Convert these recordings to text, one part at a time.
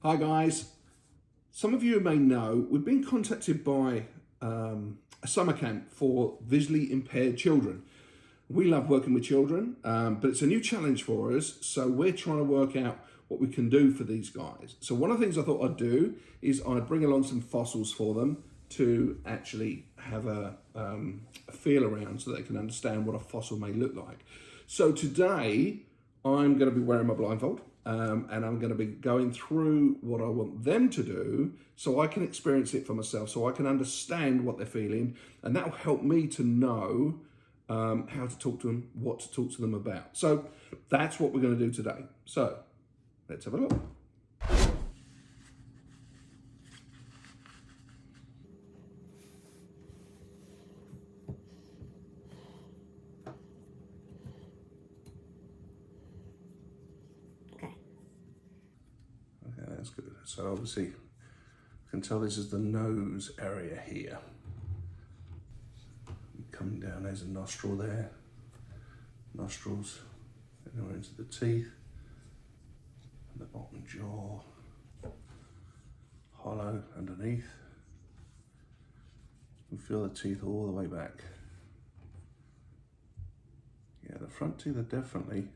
Hi guys, some of you may know we've been contacted by a summer camp for visually impaired children. We love working with children, but it's a new challenge for us, so we're trying to work out what we can do for these guys. So one of the things I thought I'd do is I'd bring along some fossils for them to actually have a feel around so they can understand what a fossil may look like. So today I'm going to be wearing my blindfold. And I'm going to be going through what I want them to do so I can experience it for myself, so I can understand what they're feeling, and that will help me to know how to talk to them, what to talk to them about. So that's what we're going to do today. So let's have a look. Okay, that's good. So obviously you can tell this is the nose area here. Coming down, there's a nostril there. Nostrils, and we're into the teeth, and the bottom jaw, hollow underneath. You can feel the teeth all the way back. Yeah, the front teeth are definitely,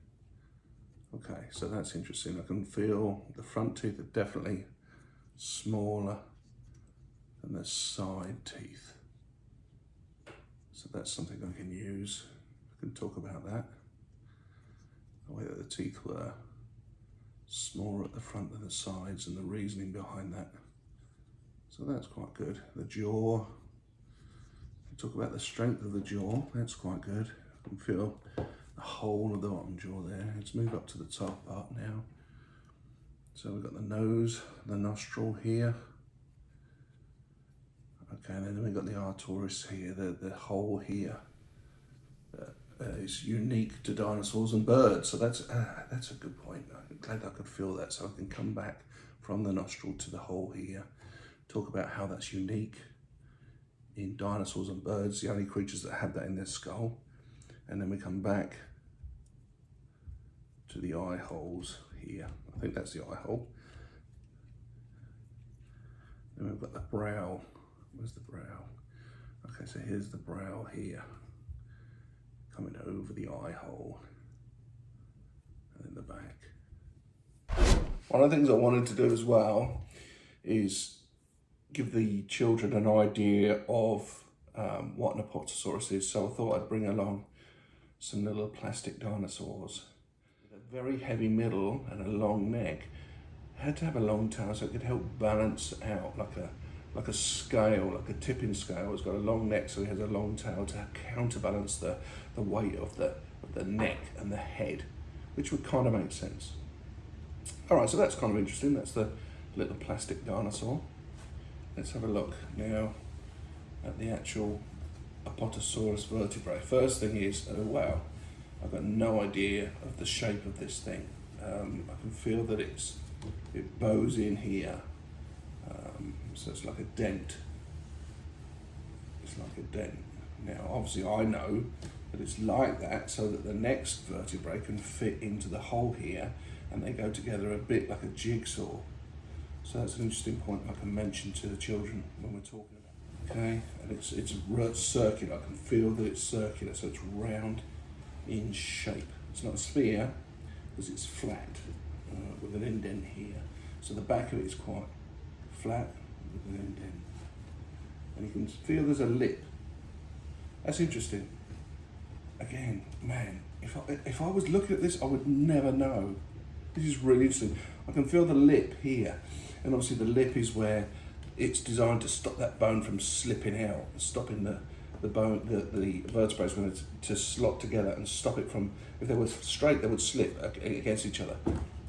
okay, so that's interesting. I can feel the front teeth are definitely smaller than the side teeth. So that's something I can use. I can talk about that. The way that the teeth were smaller at the front than the sides and the reasoning behind that. So that's quite good. The jaw, talk about the strength of the jaw, that's quite good. I can feel the whole of the bottom jaw there. Let's move up to the top part now. So we've got the nose, the nostril here. Okay, and then we've got the artoris here, the hole here. Is unique to dinosaurs and birds, so that's a good point. I'm glad I could feel that, so I can come back from the nostril to the hole here, talk about how that's unique in dinosaurs and birds, the only creatures that have that in their skull. And then we come back to the eye holes here. I think that's the eye hole. Then we've got the brow. Where's the brow? Okay, so here's the brow here, coming over the eye hole, and then the back. One of the things I wanted to do as well is give the children an idea of what an Apatosaurus is. So I thought I'd bring along some little plastic dinosaurs with a very heavy middle and a long neck. Had to have a long tail so it could help balance out like a scale, like a tipping scale. It's got a long neck, so it has a long tail to counterbalance the weight of the neck and the head, which would kind of make sense. All right, so that's kind of interesting. That's the little plastic dinosaur. Let's have a look now at the actual Apatosaurus vertebrae. First thing is, oh wow, I've got no idea of the shape of this thing. I can feel that it bows in here. So it's like a dent. It's like a dent. Now, obviously I know that it's like that so that the next vertebrae can fit into the hole here and they go together a bit like a jigsaw. So that's an interesting point I can mention to the children when we're talking about it. Okay, and it's circular. I can feel that it's circular, so it's round in shape. It's not a sphere because it's flat with an indent here. So the back of it is quite flat with an indent. And you can feel there's a lip. That's interesting. Again, man, if I was looking at this, I would never know. This is really interesting. I can feel the lip here. And obviously the lip is where it's designed to stop that bone from slipping out, stopping the bone, the vertebrae is going to slot together and stop it from, if they were straight, they would slip against each other.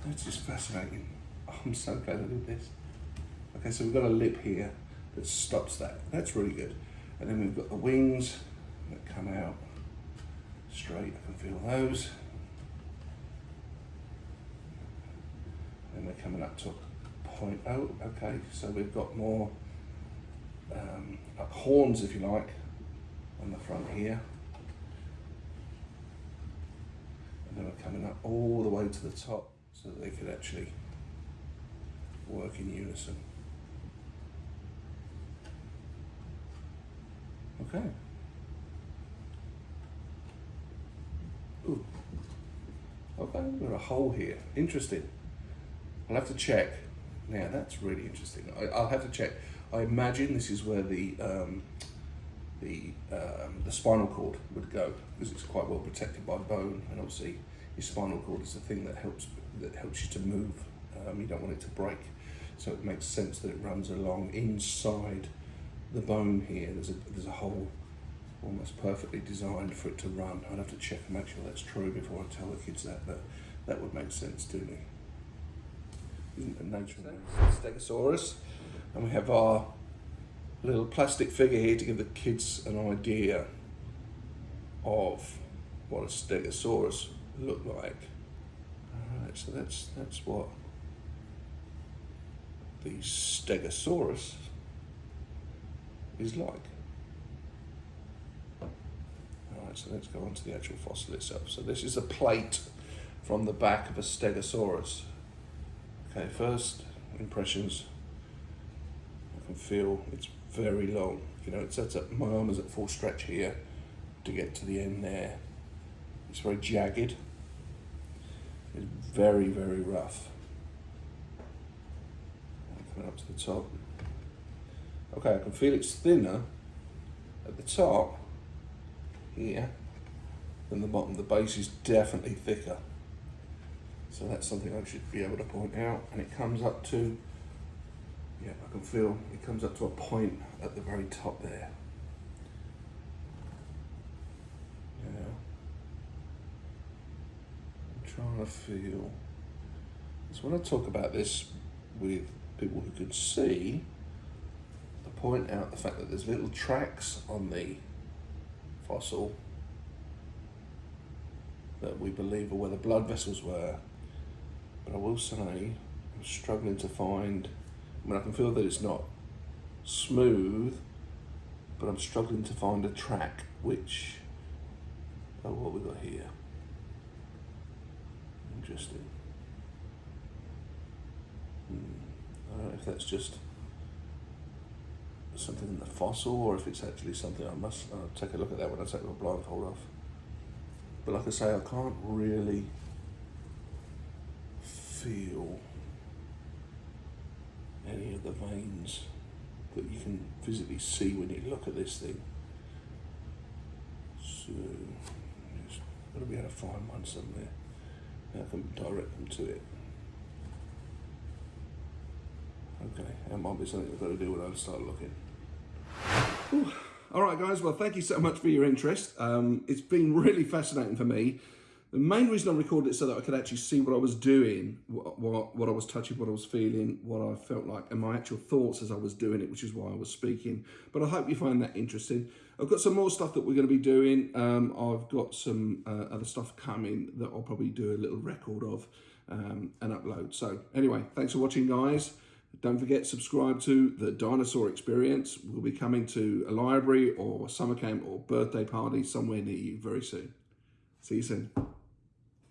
That's just fascinating. Oh, I'm so glad I did this. Okay, so we've got a lip here that stops that. That's really good. And then we've got the wings that come out straight. I can feel those. And they're coming up to a point. Oh, okay, so we've got more like horns, if you like, on the front here. And then we're coming up all the way to the top so that they could actually work in unison. Okay. Ooh. Okay, we've got a hole here. Interesting. I'll have to check. Now that's really interesting. I'll have to check. I imagine this is where the spinal cord would go, because it's quite well protected by bone, and obviously your spinal cord is the thing that helps you to move. You don't want it to break, so it makes sense that it runs along inside the bone here. There's a hole almost perfectly designed for it to run. I'd have to check and make sure that's true before I tell the kids that, but that would make sense to me. Isn't it natural? Stegosaurus, and we have our little plastic figure here to give the kids an idea of what a Stegosaurus looked like. Alright, so that's what the Stegosaurus is like. Alright, so let's go on to the actual fossil itself. So this is a plate from the back of a Stegosaurus. Okay, first impressions, I can feel it's very long. You know, it's at my arm is at full stretch here to get to the end there. It's very jagged. It's very, very rough. Coming up to the top. Okay, I can feel it's thinner at the top here than the bottom. The base is definitely thicker. So that's something I should be able to point out. And it comes up to, yeah, I can feel it comes up to a point at the very top there. Yeah. I'm trying to feel. So when I talk about this with people who can see, I point out the fact that there's little tracks on the fossil that we believe are where the blood vessels were. But I will say, I'm struggling to find, I mean, I can feel that it's not smooth, but I'm struggling to find a track which, oh, what we got here. Interesting. I don't know if that's just something in the fossil or if it's actually something I must take a look at that when I take my blindfold off. But like I say, I can't really feel any of the veins that you can physically see when you look at this thing. So, just gotta be able to find one somewhere. I can direct them to it. Okay, that might be something I've got to do when I start looking. Whew. All right, guys, well, thank you so much for your interest. It's been really fascinating for me. The main reason I recorded it so that I could actually see what I was doing, what I was touching, what I was feeling, what I felt like, and my actual thoughts as I was doing it, which is why I was speaking. But I hope you find that interesting. I've got some more stuff that we're going to be doing. I've got some other stuff coming that I'll probably do a little record of and upload. So anyway, thanks for watching, guys. Don't forget, subscribe to the Dinosaur Experience. We'll be coming to a library or summer camp or birthday party somewhere near you very soon. See you soon.